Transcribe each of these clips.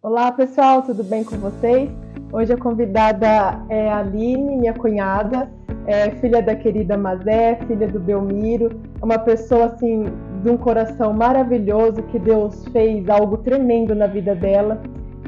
Olá pessoal, tudo bem com vocês? Hoje a convidada é a Aline, minha cunhada, filha da querida Mazé, filha do Belmiro, é uma pessoa assim de um coração maravilhoso, que Deus fez algo tremendo na vida dela,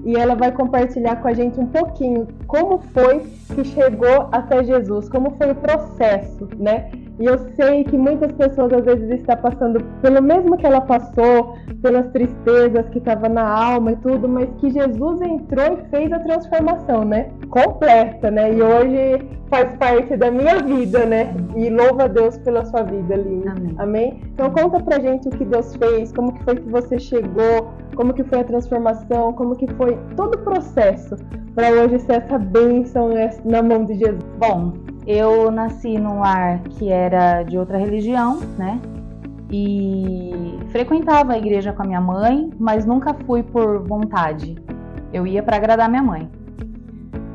e ela vai compartilhar com a gente um pouquinho como foi que chegou até Jesus, como foi o processo, né? E eu sei que muitas pessoas às vezes estão passando pelo mesmo que ela passou, pelas tristezas que estavam na alma e tudo, mas que Jesus entrou e fez a transformação, né? Completa, né? E hoje faz parte da minha vida, né? E louva a Deus pela sua vida, Aline. Amém. Amém? Então conta pra gente o que Deus fez, como que foi que você chegou, como que foi a transformação, como que foi todo o processo para hoje ser essa bênção na mão de Jesus. Bom, eu nasci num lar que era de outra religião, né? E frequentava a igreja com a minha mãe, mas nunca fui por vontade. Eu ia para agradar minha mãe.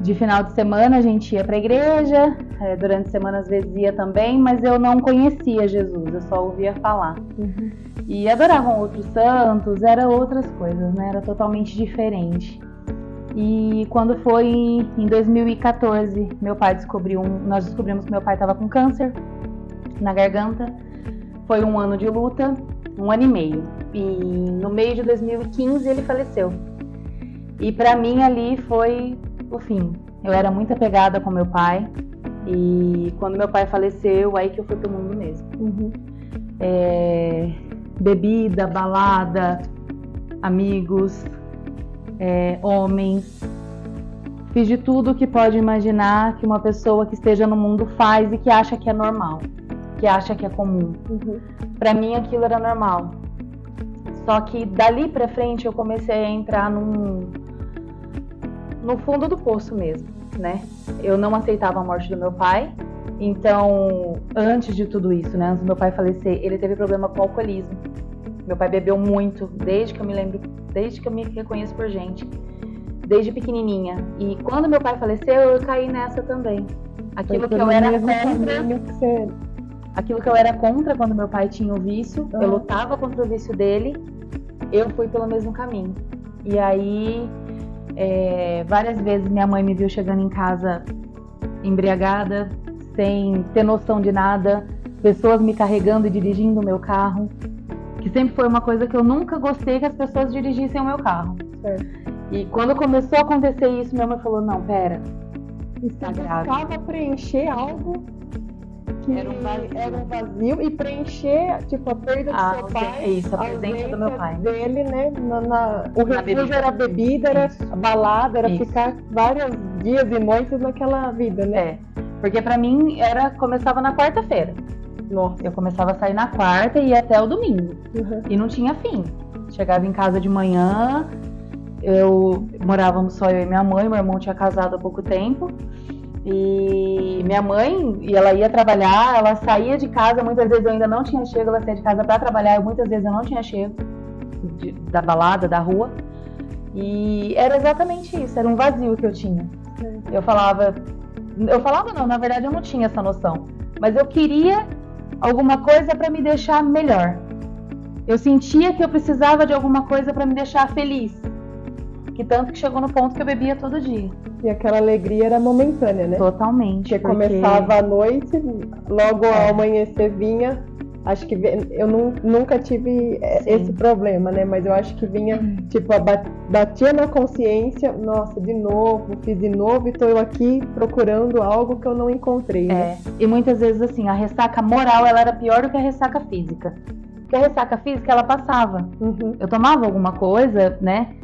De final de semana a gente ia para a igreja, durante a semana às vezes ia também, mas eu não conhecia Jesus, eu só ouvia falar. E adoravam outros santos, era outras coisas, né? Era totalmente diferente. E quando foi em 2014, nós descobrimos que meu pai estava com câncer na garganta. Foi um ano de luta, 1 ano e meio. E no meio de 2015 ele faleceu. E para mim ali foi o fim. Eu era muito apegada com meu pai. E quando meu pai faleceu, aí que eu fui pro mundo mesmo. Bebida, balada, amigos, homens. Fiz de tudo que pode imaginar que uma pessoa que esteja no mundo faz e que acha que é normal, que acha que é comum. Pra mim aquilo era normal. Só que dali pra frente eu comecei a entrar no fundo do poço mesmo, né? Eu não aceitava a morte do meu pai. Então, antes de tudo isso, né? Antes do meu pai falecer, ele teve problema com o alcoolismo. Meu pai bebeu muito, desde que eu me lembro, desde que eu me reconheço por gente, desde pequenininha. E quando meu pai faleceu, eu caí nessa também. Aquilo que eu era contra quando meu pai tinha o vício, eu lutava contra o vício dele, eu fui pelo mesmo caminho. E aí, várias vezes minha mãe me viu chegando em casa embriagada, sem ter noção de nada, pessoas me carregando e dirigindo o meu carro, que sempre foi uma coisa que eu nunca gostei, que as pessoas dirigissem o meu carro. E quando começou a acontecer isso, minha mãe falou, não, pera, está grave. Buscava preencher algo que era um vazio e preencher, tipo, a perda do seu pai. Isso, a presença do meu pai. Dele, né? O refúgio era a bebida, era a balada, era ficar vários dias e noites naquela vida, né? Porque pra mim começava na quarta-feira. Nossa. Eu começava a sair na quarta e ia até o domingo. E não tinha fim. Chegava em casa de manhã, morávamos só eu e minha mãe, meu irmão tinha casado há pouco tempo. E minha mãe, ela ia trabalhar, ela saía de casa, muitas vezes eu ainda não tinha chego, ela saía de casa pra trabalhar, muitas vezes eu não tinha chego da balada, da rua. E era exatamente isso, era um vazio que eu tinha. Eu falava não, na verdade eu não tinha essa noção, mas eu queria alguma coisa pra me deixar melhor. Eu sentia que eu precisava de alguma coisa pra me deixar feliz. Que tanto que chegou no ponto que eu bebia todo dia. E aquela alegria era momentânea, né? Totalmente. Porque começava à noite, logo ao amanhecer vinha. Acho que eu nunca tive esse problema, né? Mas eu acho que vinha, tipo, batia na consciência, nossa, fiz de novo e tô eu aqui procurando algo que eu não encontrei, né? E muitas vezes, assim, a ressaca moral, ela era pior do que a ressaca física. Porque a ressaca física, ela passava. Eu tomava alguma coisa, né?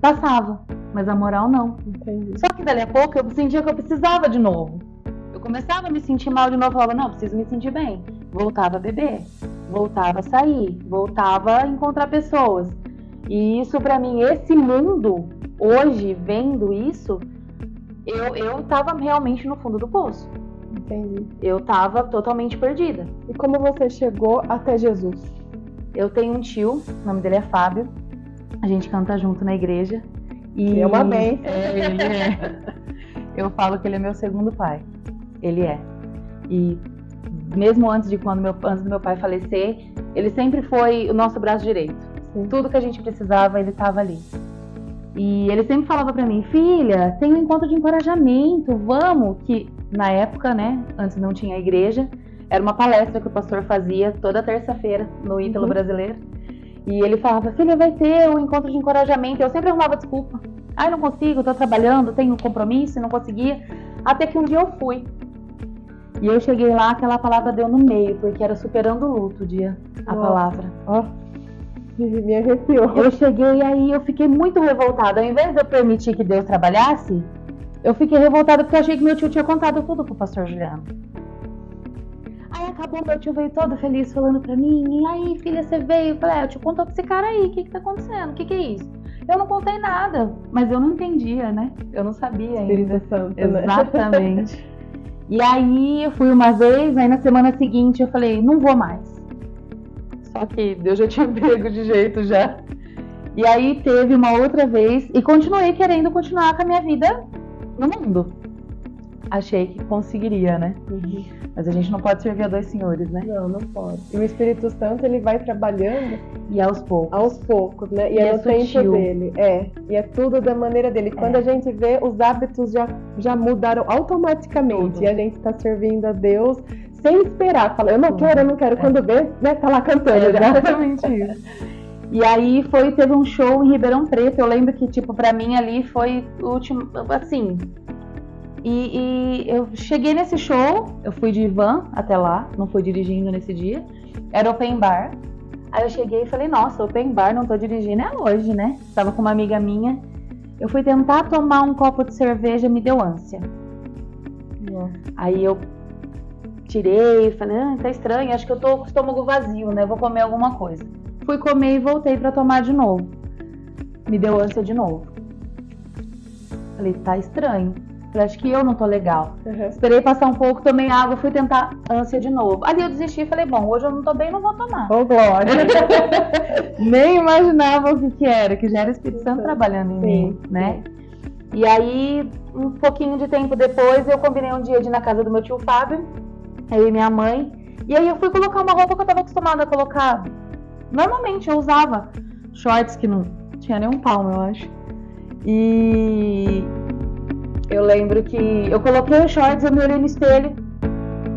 Passava, mas a moral não. Entendi. Só que dali a pouco eu sentia que eu precisava de novo. Eu começava a me sentir mal de novo, falava, não, preciso me sentir bem. Voltava a beber, voltava a sair, voltava a encontrar pessoas. E isso pra mim, esse mundo, hoje, vendo isso, eu tava realmente no fundo do poço. Entendi. Eu tava totalmente perdida. E como você chegou até Jesus? Eu tenho um tio, o nome dele é Fábio. A gente canta junto na igreja. E é uma bênção. Ele é. Eu falo que ele é meu segundo pai. Ele é. E mesmo antes do meu pai falecer, ele sempre foi o nosso braço direito. Tudo que a gente precisava, ele estava ali. E ele sempre falava pra mim, filha, tem um encontro de encorajamento, vamos, que na época, né, antes não tinha igreja, era uma palestra que o pastor fazia toda terça-feira no Ítalo Brasileiro. E ele falava, filha, vai ter um encontro de encorajamento. Eu sempre arrumava desculpa. Ai, não consigo, tô trabalhando, tenho um compromisso e não conseguia. Até que um dia eu fui. E eu cheguei lá, aquela palavra deu no meio, porque era superando o luto o dia, a palavra. Ó, me arrepiou. Eu cheguei e aí eu fiquei muito revoltada. Ao invés de eu permitir que Deus trabalhasse, eu fiquei revoltada porque eu achei que meu tio tinha contado tudo pro pastor Juliano. Aí acabou, meu tio veio todo feliz falando pra mim, e aí, filha, você veio? Eu falei, eu te contou com esse cara aí, o que tá acontecendo? O que é isso? Eu não contei nada, mas eu não entendia, né? Eu não sabia ainda. Espírito Santo, exatamente. Né? E aí eu fui uma vez, aí na semana seguinte eu falei, não vou mais. Só que Deus já tinha pego de jeito já. E aí teve uma outra vez, e continuei querendo continuar com a minha vida no mundo. Achei que conseguiria, né? Mas a gente não pode servir a dois senhores, né? Não pode. E o Espírito Santo, ele vai trabalhando... E aos poucos. Aos poucos, né? E é no tempo dele. E é tudo da maneira dele. Quando a gente vê, os hábitos já mudaram automaticamente. Tudo. E a gente está servindo a Deus sem esperar. Fala, eu não quero. Quando vê, né? Tá lá cantando. Exatamente isso. E aí teve um show em Ribeirão Preto. Eu lembro que, tipo, pra mim ali foi o último... Assim... E eu cheguei nesse show, eu fui de van até lá, não fui dirigindo nesse dia, era open bar. Aí eu cheguei e falei, nossa, open bar, não tô dirigindo, é hoje, né? Tava com uma amiga minha, eu fui tentar tomar um copo de cerveja, me deu ânsia. Aí eu tirei, falei, tá estranho, acho que eu tô com o estômago vazio, né? Vou comer alguma coisa. Fui comer e voltei pra tomar de novo. Me deu ânsia de novo. Falei, tá estranho. Falei, acho que eu não tô legal. Esperei passar um pouco, tomei água, fui tentar ânsia de novo. Ali eu desisti e falei, bom, hoje eu não tô bem, não vou tomar. Ô, glória! Nem imaginava o que era, que já era o Espírito Santo trabalhando em mim, né? E aí, um pouquinho de tempo depois, eu combinei um dia de ir na casa do meu tio Fábio, eu e minha mãe, e aí eu fui colocar uma roupa que eu tava acostumada a colocar. Normalmente eu usava shorts que não tinha nem um palmo, eu acho. E... eu lembro que eu coloquei os shorts, eu me olhei no espelho.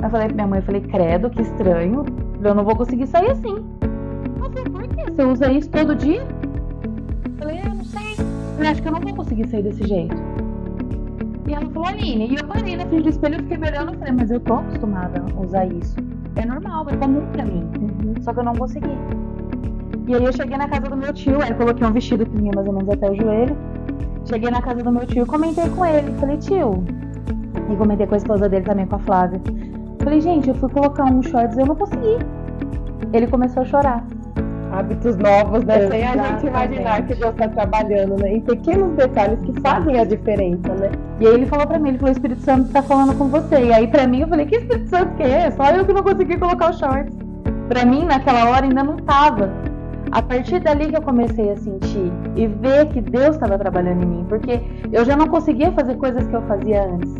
Eu falei pra minha mãe, credo, que estranho. Eu não vou conseguir sair assim. Ela falou, por quê? Você usa isso todo dia? Eu falei, eu não sei. Eu acho que eu não vou conseguir sair desse jeito. E ela falou, Aline, e eu parei na frente do espelho, fiquei me olhando e falei, mas eu tô acostumada a usar isso. É normal, é comum pra mim. Só que eu não consegui. E aí eu cheguei na casa do meu tio, aí eu coloquei um vestido que vinha mais ou menos até o joelho. Cheguei na casa do meu tio e comentei com ele. Falei, tio. E comentei com a esposa dele também, com a Flávia. Falei, gente, eu fui colocar um shorts e eu não consegui. Ele começou a chorar. Hábitos novos, né? Sem a gente imaginar que Deus está trabalhando, né? Em pequenos detalhes que fazem a diferença, né? E aí ele falou pra mim, ele falou, o Espírito Santo tá falando com você. E aí pra mim, eu falei, que Espírito Santo que é? Só eu que não consegui colocar o shorts. Pra mim, naquela hora, ainda não tava. A partir dali que eu comecei a sentir e ver que Deus estava trabalhando em mim, porque eu já não conseguia fazer coisas que eu fazia antes.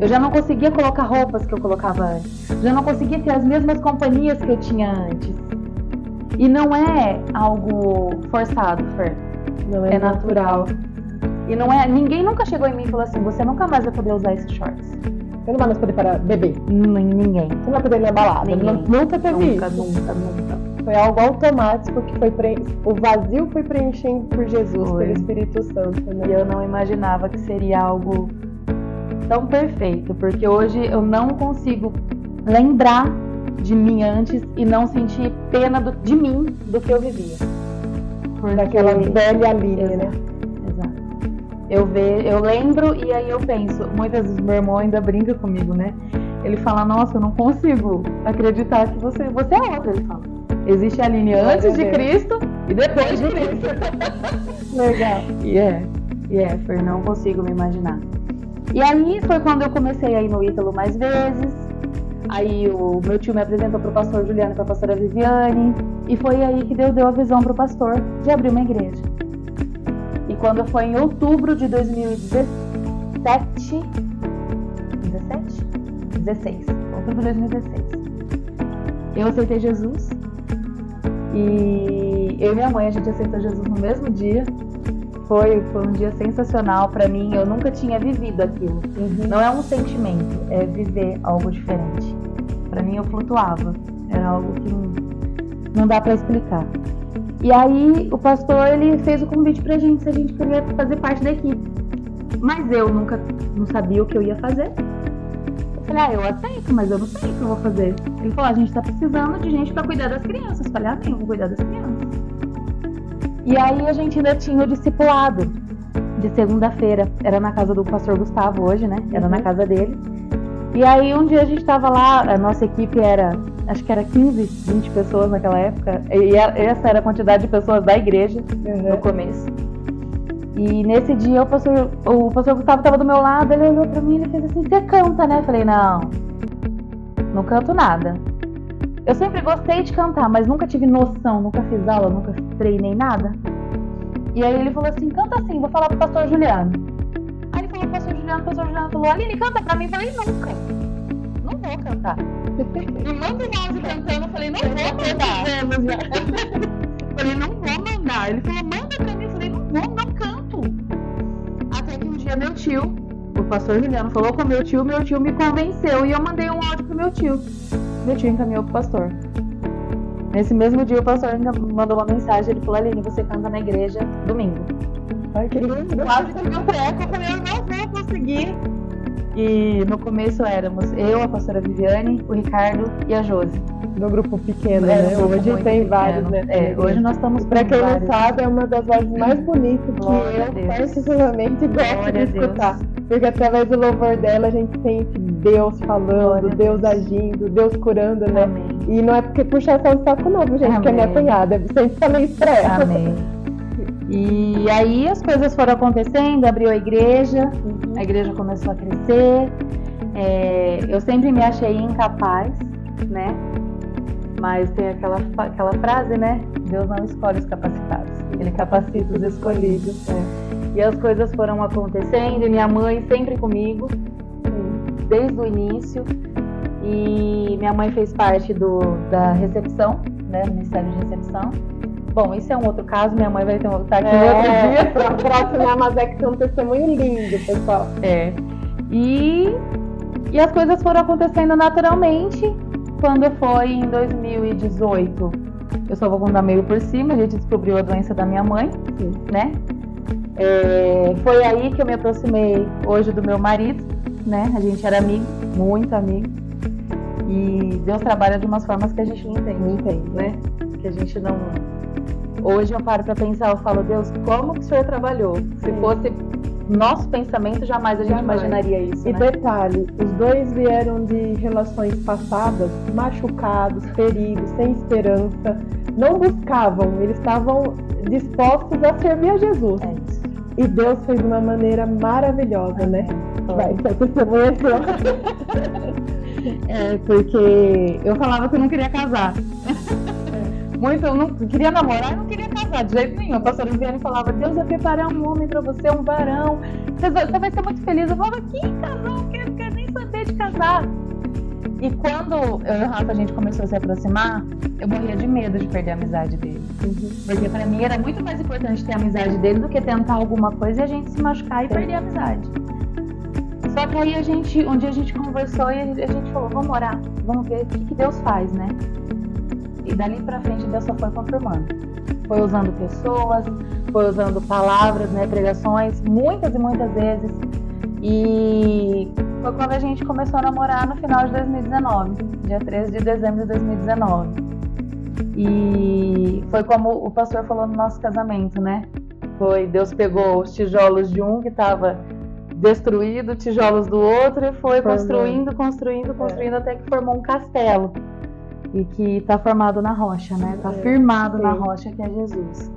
Eu já não conseguia colocar roupas que eu colocava antes. Já não conseguia ter as mesmas companhias que eu tinha antes. E não é algo forçado, Fer. Não é natural. E não é. Ninguém nunca chegou em mim e falou assim: você nunca mais vai poder usar esses shorts. Você não vai mais poder parar beber. Ninguém. Você não vai poder ir na balada. Nunca teve isso. Nunca. Foi algo automático que o vazio foi preenchendo por Jesus, pelo Espírito Santo, né? E eu não imaginava que seria algo tão perfeito, porque hoje eu não consigo lembrar de mim antes e não sentir pena de mim do que eu vivia. Daquela velha Aline, né? Exato. Eu lembro e aí eu penso, muitas vezes meu irmão ainda brinca comigo, né? Ele fala, nossa, eu não consigo acreditar que você é outra, ele fala. Existe a Aline antes de Cristo e depois de Cristo. Legal. Fer, não consigo me imaginar. E aí foi quando eu comecei a ir no Ítalo mais vezes. Aí o meu tio me apresentou pro pastor Juliano e pra pastora Viviane. E foi aí que Deus deu a visão pro pastor de abrir uma igreja. E quando foi em outubro de 2016, outubro de 2016, eu aceitei Jesus. E eu e minha mãe, a gente aceitou Jesus no mesmo dia. Foi um dia sensacional pra mim. Eu nunca tinha vivido aquilo. Não é um sentimento, é viver algo diferente. Pra mim, eu flutuava. Era algo que não dá pra explicar. E aí, o pastor, ele fez o convite pra gente, se a gente queria fazer parte da equipe. Mas eu não sabia o que eu ia fazer. Eu falei, eu aceito, mas eu não sei o que eu vou fazer. Ele falou, a gente tá precisando de gente pra cuidar das crianças. Eu falei, eu vou cuidar das crianças. E aí, a gente ainda tinha o discipulado de segunda-feira. Era na casa do pastor Gustavo hoje, né? Era na casa dele. E aí, um dia a gente tava lá, a nossa equipe acho que era 15, 20 pessoas naquela época. E essa era a quantidade de pessoas da igreja no começo. E nesse dia o pastor Gustavo estava do meu lado, ele olhou pra mim e ele fez assim, você canta, né? Eu falei, não canto nada. Eu sempre gostei de cantar, mas nunca tive noção, nunca fiz aula, nunca treinei nada. E aí ele falou assim, canta assim, vou falar pro pastor Juliano. Aí ele falou pro pastor Juliano falou, Aline, canta pra mim. Eu falei, nunca, não vou cantar. Me manda um áudio cantando, eu falei, não vou mandar. Falei, não vou mandar. Ele falou, manda pra mim. Eu falei, não canto. Até que um dia meu tio, o pastor Juliano, falou com meu tio me convenceu e eu mandei um áudio pro meu tio. Meu tio encaminhou pro pastor. Nesse mesmo dia o pastor mandou uma mensagem, ele falou, Aline, você canta na igreja domingo. Ai, que lindo. Quase que meu treco, eu falei, eu não vou conseguir. E no começo éramos eu, a pastora Viviane, o Ricardo e a Josi. No grupo pequeno, né? Hoje tem vários, né? Hoje nós estamos com pra quem vários. não sabe, é uma das vozes mais bonitas que eu particularmente gosto de escutar. Porque através do louvor dela a gente sente Deus falando, Deus agindo, Deus curando, né? Amém. E não é porque puxação de saco não, gente, Amém. que é minha cunhada. Eu sempre falei isso pra ela. Amém. E aí as coisas foram acontecendo, abriu a igreja começou a crescer. Eu sempre me achei incapaz, né? Mas tem aquela frase, né? Deus não escolhe os capacitados, Ele capacita os escolhidos. E as coisas foram acontecendo, e minha mãe sempre comigo, desde o início. E minha mãe fez parte da recepção, né? Do Ministério de Recepção. Bom, isso é um outro caso, minha mãe vai estar aqui outro dia. Próximo a Mazé, que tem um testemunho lindo, pessoal. E as coisas foram acontecendo naturalmente. Quando foi em 2018, eu só vou contar meio por cima, a gente descobriu a doença da minha mãe, né? Foi aí que eu me aproximei hoje do meu marido, né? A gente era amigo, muito amigo. E Deus trabalha de umas formas que a gente não entende, né? Que a gente não... Hoje eu paro pra pensar, eu falo, Deus, como que o Senhor trabalhou? Se fosse nosso pensamento, jamais a gente imaginaria isso, E né? detalhe, os dois vieram de relações passadas, machucados, feridos, sem esperança, não buscavam, eles estavam dispostos a servir a Jesus. Isso. E Deus fez de uma maneira maravilhosa, né? Vai, você testemunha porque eu falava que eu não queria casar. Eu não queria namorar e não queria casar de jeito nenhum. A pastora Viviane falava, Deus vai preparar um homem pra você, um varão. Você vai ser muito feliz. Eu falava, que casar? Eu quero nem saber de casar. E quando eu e o Rafa, a gente começou a se aproximar, eu morria de medo de perder a amizade dele. Porque pra mim era muito mais importante ter a amizade dele do que tentar alguma coisa e a gente se machucar e perder a amizade. Só que aí um dia a gente conversou e a gente falou, vamos orar, vamos ver o que Deus faz, né? E dali pra frente Deus só foi confirmando. Foi usando pessoas, foi usando palavras, né, pregações, muitas e muitas vezes. E foi quando a gente começou a namorar no final de 2019, dia 13 de dezembro de 2019. E foi como o pastor falou no nosso casamento, né? Deus pegou os tijolos de um que estava destruído, tijolos do outro, e foi construindo até que formou um castelo. E que está formado na rocha, né? Está firmado na rocha, que é Jesus.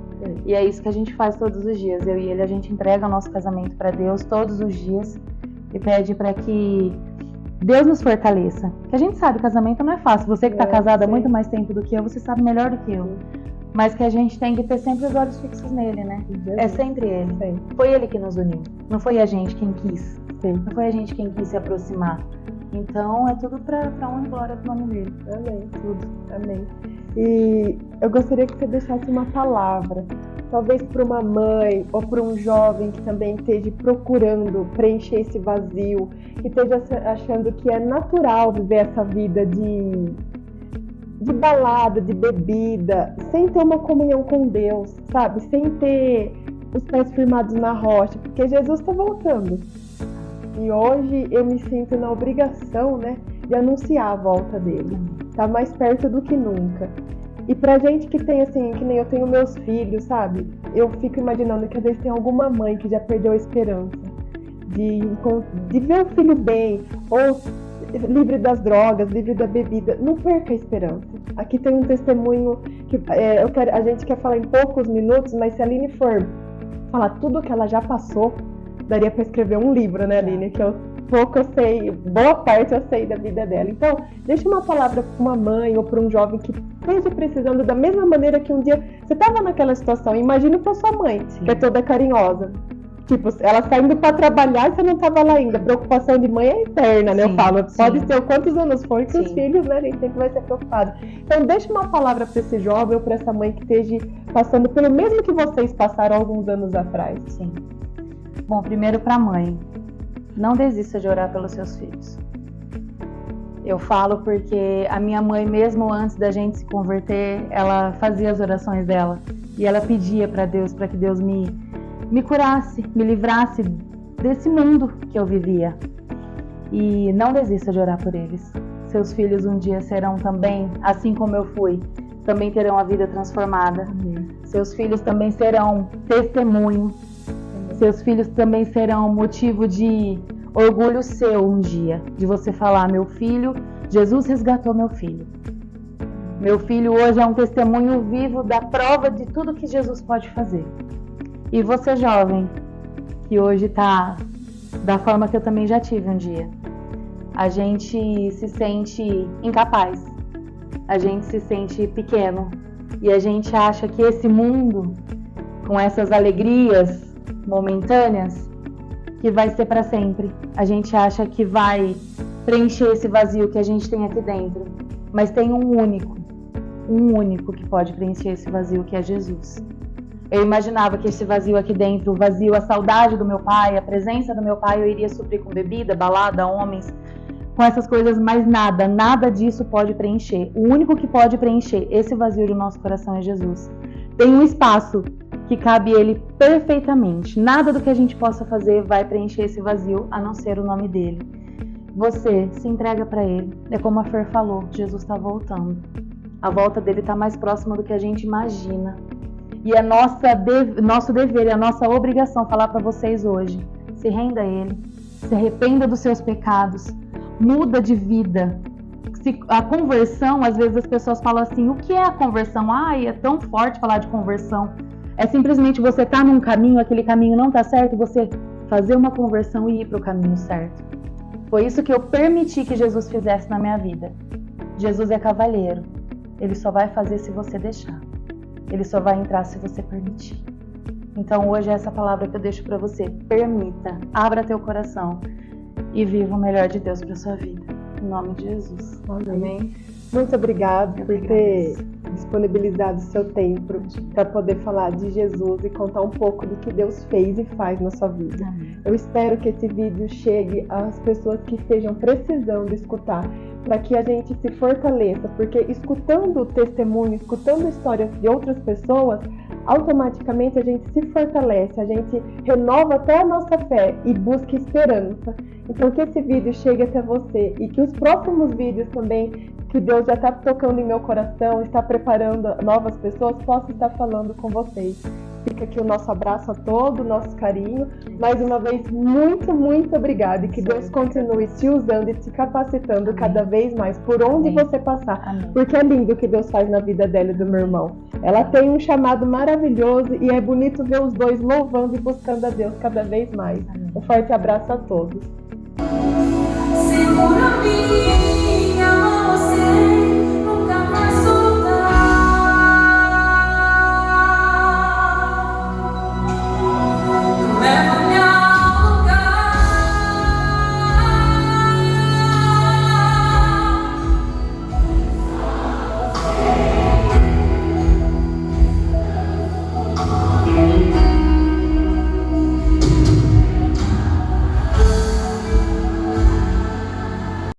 E é isso que a gente faz todos os dias. Eu e ele, a gente entrega o nosso casamento para Deus todos os dias e pede para que Deus nos fortaleça. Que a gente sabe, casamento não é fácil. Você que está casada há muito mais tempo do que eu, você sabe melhor do que eu. Mas que a gente tem que ter sempre os olhos fixos nele, né? É sempre ele. Foi ele que nos uniu. Não foi a gente quem quis. Não foi a gente quem quis se aproximar. Então, é tudo para honra e glória do nome dele. Amém. Tudo. Amém. E eu gostaria que você deixasse uma palavra talvez para uma mãe ou para um jovem que também esteja procurando preencher esse vazio, que esteja achando que é natural viver essa vida de balada, de bebida, sem ter uma comunhão com Deus, sabe? Sem ter os pés firmados na rocha, porque Jesus está voltando. E hoje eu me sinto na obrigação, né, de anunciar a volta dele. Tá mais perto do que nunca. E pra gente que tem, assim, que nem eu tenho meus filhos, sabe? Eu fico imaginando que às vezes tem alguma mãe que já perdeu a esperança de ver o filho bem, ou livre das drogas, livre da bebida. Não perca a esperança. Aqui tem um testemunho que a gente quer falar em poucos minutos, mas se a Aline for falar tudo que ela já passou, daria para escrever um livro, né, Aline? Que eu sei, boa parte eu sei da vida dela. Então, deixa uma palavra para uma mãe ou para um jovem que esteja precisando da mesma maneira que um dia você estava naquela situação. Imagina para sua mãe, que é toda carinhosa. Tipo, ela saindo para trabalhar e você não estava lá ainda. A preocupação de mãe é eterna, né? Eu falo, pode ser quantos anos for que os filhos, né? A gente sempre vai ser preocupado. Então, deixa uma palavra para esse jovem ou para essa mãe que esteja passando pelo mesmo que vocês passaram alguns anos atrás. Sim. Bom, primeiro para a mãe. Não desista de orar pelos seus filhos. Eu falo porque a minha mãe, mesmo antes da gente se converter, ela fazia as orações dela. E ela pedia para Deus, para que Deus me curasse, me livrasse desse mundo que eu vivia. E não desista de orar por eles. Seus filhos um dia serão também, assim como eu fui, também terão a vida transformada. Amém. Seus filhos também serão testemunho. Seus filhos também serão motivo de orgulho seu um dia, de você falar, meu filho, Jesus resgatou meu filho. Meu filho hoje é um testemunho vivo da prova de tudo que Jesus pode fazer. E você, jovem, que hoje está da forma que eu também já tive um dia. A gente se sente incapaz, a gente se sente pequeno e a gente acha que esse mundo, com essas alegrias momentâneas, que vai ser para sempre. A gente acha que vai preencher esse vazio que a gente tem aqui dentro, mas tem um único que pode preencher esse vazio, que é Jesus. Eu imaginava que esse vazio aqui dentro, o vazio, a saudade do meu pai, a presença do meu pai, eu iria suprir com bebida, balada, homens, com essas coisas, mas nada disso pode preencher. O único que pode preencher esse vazio do nosso coração é Jesus. Tem um espaço que cabe ele perfeitamente. Nada do que a gente possa fazer vai preencher esse vazio, a não ser o nome dele. Você se entrega para ele. É como a Fer falou, Jesus está voltando. A volta dele está mais próxima do que a gente imagina. E é nosso dever, é a nossa obrigação falar para vocês hoje. Se renda a ele, se arrependa dos seus pecados, muda de vida. A conversão, às vezes as pessoas falam assim, o que é a conversão? Ai, é tão forte falar de conversão. É simplesmente você estar num caminho, aquele caminho não está certo, você fazer uma conversão e ir para o caminho certo. Foi isso que eu permiti que Jesus fizesse na minha vida. Jesus é cavalheiro. Ele só vai fazer se você deixar. Ele só vai entrar se você permitir. Então hoje é essa palavra que eu deixo para você. Permita, abra teu coração e viva o melhor de Deus para sua vida. Em nome de Jesus. Amém. Muito obrigada por ter disponibilizado o seu tempo para poder falar de Jesus e contar um pouco do que Deus fez e faz na sua vida. Amém. Eu espero que esse vídeo chegue às pessoas que estejam precisando escutar, para que a gente se fortaleça, porque escutando o testemunho, escutando histórias de outras pessoas, automaticamente a gente se fortalece, a gente renova até a nossa fé e busca esperança. Então que esse vídeo chegue até você e que os próximos vídeos também, que Deus já está tocando em meu coração, está preparando novas pessoas, possa estar falando com vocês. Fica aqui o nosso abraço a todos, o nosso carinho. Mais uma vez, muito, muito obrigada. E que Deus continue te usando e te capacitando. Amém. Cada vez mais, por onde Amém. Você passar. Amém. Porque é lindo o que Deus faz na vida dela e do meu irmão. Ela tem um chamado maravilhoso e é bonito ver os dois louvando e buscando a Deus cada vez mais. Amém. Um forte abraço a todos. Segura-me.